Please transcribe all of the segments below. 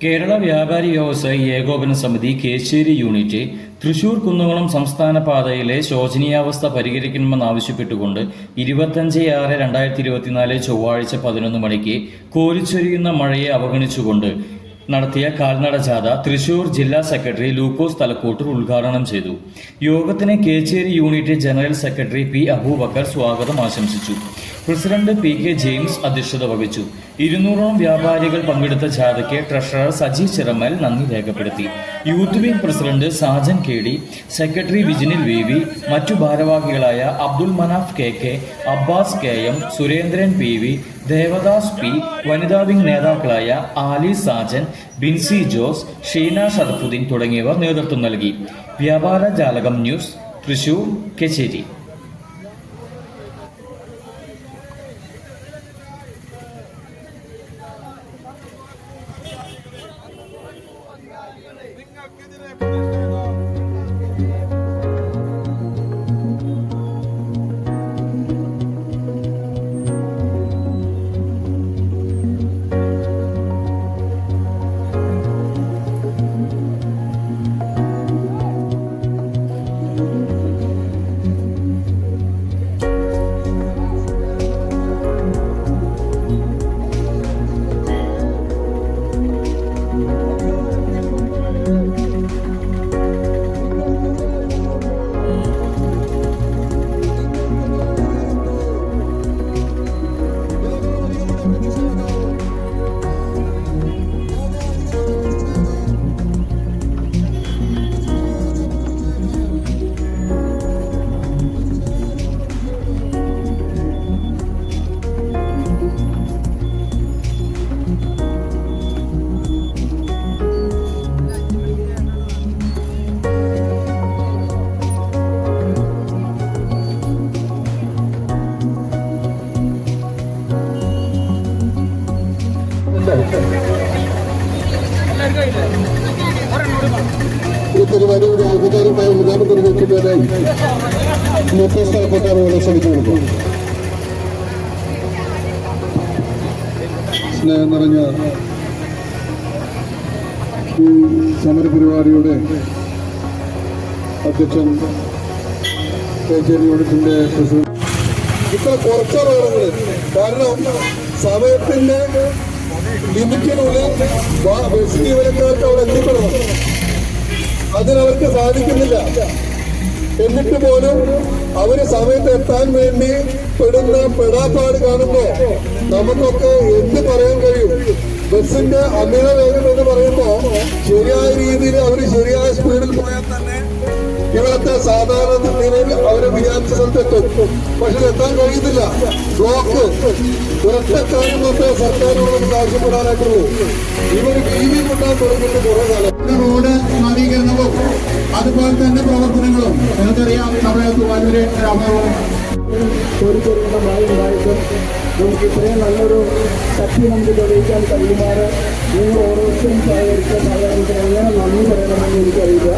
കേരള വ്യാപാരി വ്യവസായി ഏകോപന സമിതി കേച്ചേരി യൂണിറ്റ് തൃശൂർ കുന്നംകുളം സംസ്ഥാന പാതയിലെ ശോചനീയാവസ്ഥ പരിഹരിക്കണമെന്നാവശ്യപ്പെട്ടുകൊണ്ട് 25/6/2024 ചൊവ്വാഴ്ച 11 മണിക്ക് കോരിച്ചൊരിയുന്ന മഴയെ അവഗണിച്ചുകൊണ്ട് നടത്തിയ കാൽനട ജാഥ തൃശൂർ ജില്ലാ സെക്രട്ടറി ലൂക്കോസ് തലക്കൂട്ടർ ഉദ്ഘാടനം ചെയ്തു. യോഗത്തിന് Kechery unit general secretary P Aboobacker സ്വാഗതം ആശംസിച്ചു. പ്രസിഡന്റ് പി കെ ജെയിംസ് അധ്യക്ഷത വഹിച്ചു. 200ഓളം വ്യാപാരികൾ പങ്കെടുത്ത ജാഥയ്ക്ക് ട്രഷറർ സജി ചിറമൽ നന്ദി രേഖപ്പെടുത്തി. Youth wing president Sajan K D, secretary Vijinil V V, മറ്റു ഭാരവാഹികളായ Abdul Manaf K K, Abbas K M, Surendran P V, Devadas P, വനിതാ വിംഗ് നേതാക്കളായ ആലി സാജൻ, ബിൻസി ജോസ്, ഷീന ഷറഫുദ്ദീൻ തുടങ്ങിയവർ നേതൃത്വം നൽകി. വ്യാപാര ജാലകം ന്യൂസ്, തൃശൂർ, കേച്ചേരി. ഈ പരിപാടിയുടെ ഔപചാരികമായ ഉദ്ഘാടനം നിർവഹിക്കുന്നതിനായി ലൂക്കോസ് തലക്കൂട്ടർ ക്ഷണിക്കുന്നു. സ്നേഹം നിറഞ്ഞ ഈ സമരപരിപാടിയുടെ അധ്യക്ഷൻ കേച്ചേരി യൂണിറ്റിന്റെ പ്രസിഡന്റ്, ഇത്ര കുറച്ചറിവുകൾ കാരണം സമയത്തിന്റെ ലിമിറ്റിനുള്ളിൽ ബസ് ജീവനക്കാർക്ക് അവിടെ എത്തിപ്പെടണം. അതിനവർക്ക് സാധിക്കുന്നില്ല. എന്നിട്ട് പോലും അവര് സമയത്ത് എത്താൻ വേണ്ടി പെടുന്ന പെടാപ്പാട് കാണുമ്പോ നമുക്കൊക്കെ എന്ത് പറയാൻ കഴിയും? ബസിന്റെ അമിത വേഗം എന്ന് പറയുമ്പോ ശരിയായ രീതിയിൽ അവര് ശരിയായ സ്പീഡിൽ പോയാൽ തന്നെ ഇവിടുത്തെ സാധാരണ നിലയിൽ അവരെ വിചാരിച്ച സ്ഥലത്തെത്തും. പക്ഷെ എത്താൻ കഴിയുന്നില്ല. ബ്ലോക്ക് ഒരൊറ്റ കാര്യം മാത്രമേ സർക്കാരിനോട് ആവശ്യപ്പെടാനായിട്ടുള്ളൂ. ഇവര് വീതി കൊണ്ടാൻ തുടങ്ങിയിട്ട് കുറെ കാലം റോഡ് നവീകരണവും അതുപോലെ തന്നെ പ്രവർത്തനങ്ങളും നമുക്കറിയാം. നമ്മുടെ തൂവാനൂര് ഗ്രാമവും കോരിച്ചൊരിയുന്ന മഴ ഉണ്ടായിട്ടും നമുക്ക് ഇത്രയും നല്ലൊരു ശക്തി നമുക്ക് തെളിയിക്കാൻ കഴിയുമാറ് നിങ്ങൾ ഓരോരുത്തരും സഹകരിച്ച സഹകരണത്തിന് എങ്ങനെ നന്ദി പറയണമെന്ന് എനിക്കറിയില്ല.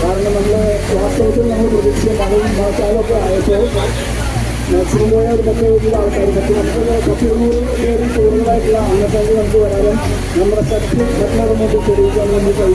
കാരണം നമ്മൾ വാസ്തവത്തിൽ നമ്മൾ പ്രതീക്ഷിച്ച മഴയും മഴക്കാലമൊക്കെ ആയപ്പോൾ മാക്സിമം പോയ ഒരു 10 ആൾക്കാർ, പക്ഷേ നമുക്ക് 100 പേരിൽ കൂടുതലായിട്ടുള്ള അംഗസംഖ്യ നമുക്ക് വരാനും നമ്മുടെ ശക്തി മറ്റുള്ളവർക്ക് തെളിയിക്കാൻ വേണ്ടി കഴിയും.